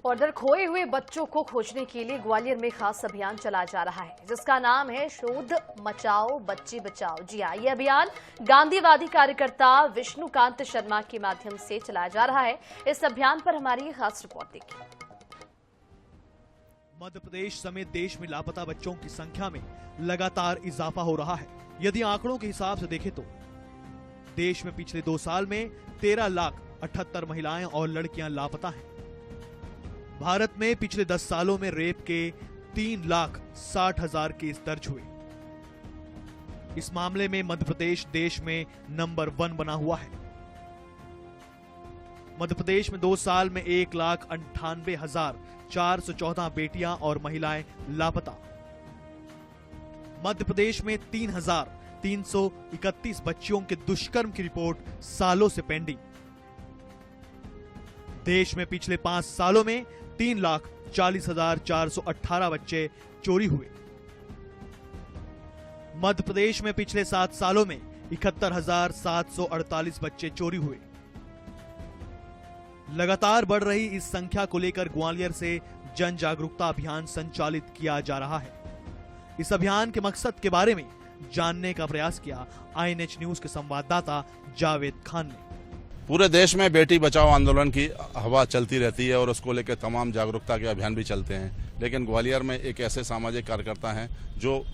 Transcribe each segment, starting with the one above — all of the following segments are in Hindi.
और उधर खोए हुए बच्चों को खोजने के लिए ग्वालियर में खास अभियान चलाया जा रहा है, जिसका नाम है शोध मचाओ बच्चे बचाओ। जी हाँ, ये अभियान गांधीवादी कार्यकर्ता विष्णुकांत शर्मा के माध्यम से चलाया जा रहा है। इस अभियान पर हमारी खास रिपोर्ट देखिए। मध्य प्रदेश समेत देश में लापता बच्चों की संख्या में लगातार इजाफा हो रहा है। यदि आंकड़ों के हिसाब से देखें तो देश में पिछले 2 साल में 13,78,000 महिलाएं और लड़कियां लापता हैं। भारत में पिछले 10 सालों में रेप के 3,60,000 केस दर्ज हुए। इस मामले में मध्य प्रदेश देश में नंबर 1 बना हुआ है। मध्य प्रदेश में 2 साल में 1,98,414 बेटियां और महिलाएं लापता। मध्य प्रदेश में 3,331 बच्चियों के दुष्कर्म की रिपोर्ट सालों से पेंडिंग। देश में पिछले 5 सालों में 3,40,418 बच्चे चोरी हुए। मध्य प्रदेश में पिछले 7 सालों में 71,748 बच्चे चोरी हुए। लगातार बढ़ रही इस संख्या को लेकर ग्वालियर से जन जागरूकता अभियान संचालित किया जा रहा है। इस अभियान के मकसद के बारे में जानने का प्रयास किया INH न्यूज के संवाददाता जावेद खान ने। पूरे देश में बेटी बचाओ आंदोलन की हवा चलती रहती है और उसको लेकर तमाम जागरूकता के अभियान भी चलते हैं, लेकिन ग्वालियर में एक ऐसे सामाजिक कार्यकर्ता हैं जो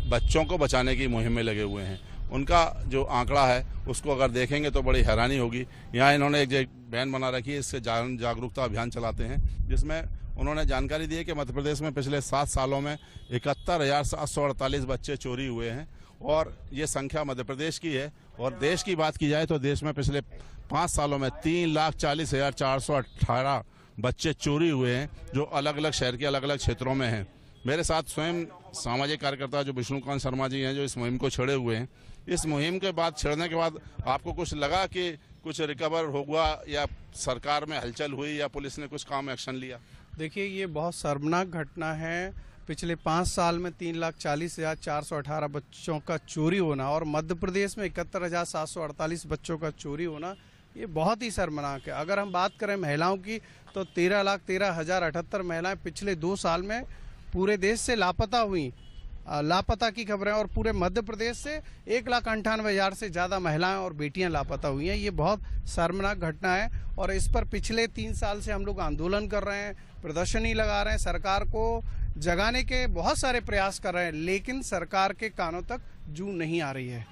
बच्चों को बचाने की मुहिम में लगे हुए हैं। उनका जो आंकड़ा है उसको अगर देखेंगे तो बड़ी हैरानी होगी। यहाँ इन्होंने एक बैन बना रखी है, इससे जागरूकता अभियान चलाते हैं, जिसमें उन्होंने जानकारी दी है कि मध्य प्रदेश में पिछले 7 सालों में 71,748 बच्चे चोरी हुए हैं और ये संख्या मध्य प्रदेश की है। और देश की बात की जाए तो देश में पिछले 5 सालों में 3,40,418 बच्चे चोरी हुए हैं, जो अलग अलग शहर के अलग अलग क्षेत्रों में हैं। मेरे साथ स्वयं सामाजिक कार्यकर्ता जो विष्णुकांत शर्मा जी हैं, जो इस मुहिम को छेड़े हुए हैं। इस मुहिम के बाद छेड़ने के बाद आपको कुछ लगा कि कुछ रिकवर होगा या सरकार में हलचल हुई या पुलिस ने कुछ काम एक्शन लिया? देखिए, ये बहुत शर्मनाक घटना है। पिछले 5 साल में 3,40,418 बच्चों का चोरी होना और मध्य प्रदेश में 71,748 बच्चों का चोरी होना, ये बहुत ही शर्मनाक है। अगर हम बात करें महिलाओं की तो 13,13,078 महिलाएं पिछले 2 साल में पूरे देश से लापता हुई। लापता की खबरें और पूरे मध्य प्रदेश से 1,98,000 से ज़्यादा महिलाएं और बेटियां लापता हुई हैं। ये बहुत शर्मनाक घटना है और इस पर पिछले 3 साल से हम लोग आंदोलन कर रहे हैं, प्रदर्शनी लगा रहे हैं, सरकार को जगाने के बहुत सारे प्रयास कर रहे हैं, लेकिन सरकार के कानों तक जू नहीं आ रही है।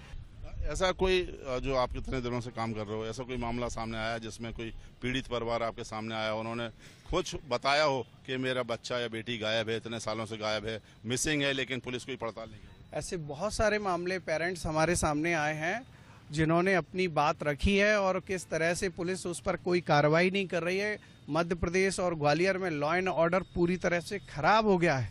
ऐसा कोई, जो आप कितने दिनों से काम कर रहे हो, ऐसा कोई मामला सामने आया जिसमें कोई पीड़ित परिवार आपके सामने आया, उन्होंने कुछ बताया हो कि मेरा बच्चा या बेटी गायब है, इतने सालों से गायब है, मिसिंग है, लेकिन पुलिस कोई पड़ताल नहीं की? ऐसे बहुत सारे मामले पेरेंट्स हमारे सामने आए हैं जिन्होंने अपनी बात रखी है और किस तरह से पुलिस उस पर कोई कार्रवाई नहीं कर रही है। मध्य प्रदेश और ग्वालियर में लॉ एंड ऑर्डर पूरी तरह से खराब हो गया है।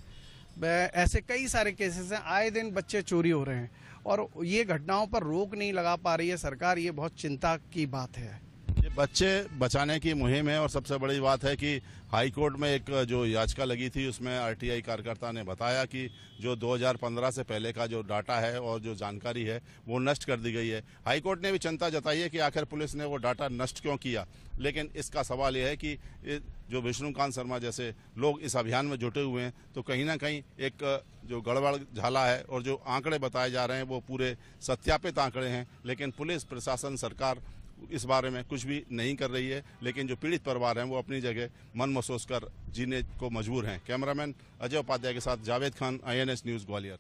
ऐसे कई सारे केसेस हैं, आए दिन बच्चे चोरी हो रहे हैं और ये घटनाओं पर रोक नहीं लगा पा रही है सरकार। ये बहुत चिंता की बात है। ये बच्चे बचाने की मुहिम है और सबसे बड़ी बात है कि हाई कोर्ट में एक जो याचिका लगी थी, उसमें RTI कार्यकर्ता ने बताया कि जो 2015 से पहले का जो डाटा है और जो जानकारी है वो नष्ट कर दी गई है। हाई कोर्ट ने भी चिंता जताई है कि आखिर पुलिस ने वो डाटा नष्ट क्यों किया, लेकिन इसका सवाल यह है कि जो विष्णुकांत शर्मा जैसे लोग इस अभियान में जुटे हुए हैं, तो कहीं ना कहीं एक जो गड़बड़ झाला है और जो आंकड़े बताए जा रहे हैं वो पूरे सत्यापित आंकड़े हैं, लेकिन पुलिस प्रशासन सरकार इस बारे में कुछ भी नहीं कर रही है। लेकिन जो पीड़ित परिवार हैं वो अपनी जगह मन महसूस कर जीने को मजबूर हैं। कैमरामैन अजय उपाध्याय के साथ जावेद खान, INH न्यूज ग्वालियर।